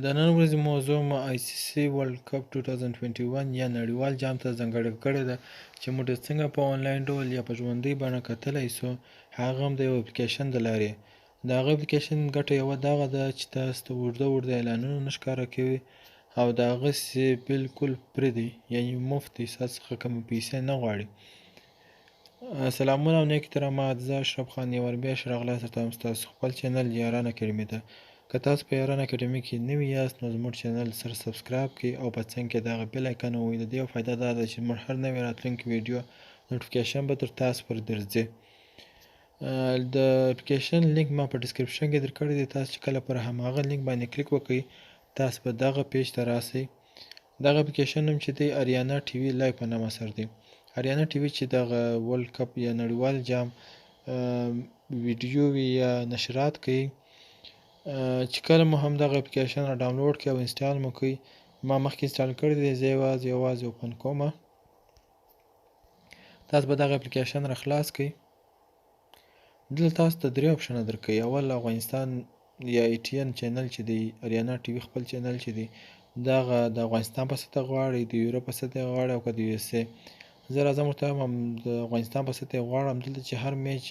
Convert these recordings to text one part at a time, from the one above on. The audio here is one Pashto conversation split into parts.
د نن ورځې موضوع مو ICC ورلډ کپ 2021 یا نړیوال جام ته ځانګړې کړې ده چې موږ څنګه په انلاین ډول یا په ژوندۍ بڼه کتلای سو، هغه هم د یو اپلیکیشن د لارې. د هغه اپلیکیشن ګټه یوه دغه ده چې تاسو ته اوږده اعلانونه نه ښکاره کوي او د هغسې بالکل فري دی، یعنې مفت دی، ستاسو څخه کومې پیسې نه غواړي. سلامونه او نیک احترامات، زه اشرف خان یو وار بیا ښه راغلاست درته ستاسو خپل چینل یاران اکیډمي ته. که تاسو په یاران اکیډمي کې نوي یاست نو زموږ چینل سره سبسکرایب کړئ او په څنګ کې دغه بیل آیکن ووهئ. د دې یو فایده دا ده چې زموږ هر نوی راتلونکی ویډیو نوټیفیکیشن به تر تاسو پورې درځي. د اپلیکیشن لینک ما په ډسکرپشن کې درکړی دی، تاسو چې کله پر هماغه لینک باندې کلیک وکړئ تاسو به دغه پیج ته راسئ. دغه اپلیکیشن نوم چې دی اریانا TV لایو په نامه سره دی. اریانا TV چې دغه ورلډ کپ یا نړیوال جام ویدیو یا نشرات کوي، چې کله مو هم دغه اپلیکیشن را ډاونلوډ کړئ او انسټال مو کړئ، ما مخکې انسټال کړی دی، زه یوازې اوپن کومه. تاسو به دغه اپلیکیشن را خلاص کړئ. دلته تاسو ته درې اپشنه درکوي. اول افغانستان یا ATN چینل چې دی، اریانا TV خپل چینل چې دی دغه د افغانستان په سطحه غواړئ، د یورپ په سطحه غواړئ او که د USA. زه راځم ورته وایم د افغانستان په سطحه غواړم. دلته چې هر میچ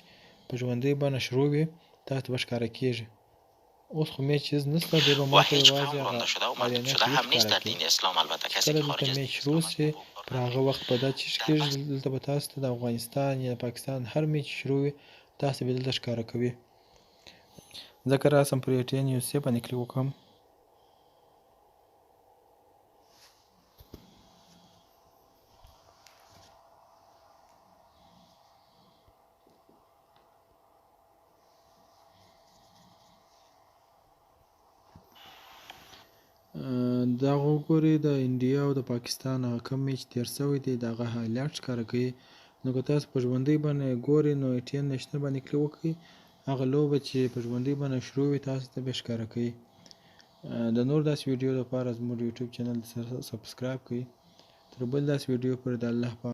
په ژوندۍ بڼه شروع وي تاسو ته به ښکاره کېږي. اوس خو میچ هیڅ نشته، دی به ماته یوازې هغه اریانا TV ښکاره کوي. کله دلته میچ شروع سي پر هغه وخت به دا چیز کېږي، دلته به تاسو ته د افغانستان یا پاکستان هر میچ شروع وي تاسو به دلته ښکاره کوي. زه که راسم پر ATN USA باندې کلیک وکړم، دغه وګورئ د انډیا او د پاکستان هغه کوم میچ تیر شوی دی د هغه هایلایټ ښکاره کوي. نو که تاسو په ژوندۍ بڼه ګورئ نو ATN نېشنل باندې کلیک وکړئ، هغه لوبه چې په ژوندۍ بڼه شروع وي تاسو ته به ښکاره کوي. د نور داسې ویډیو لپاره زموږ یوټیوب چینل سره سبسکرایب کړئ. تر بل داسې ویډیو پورې د الله په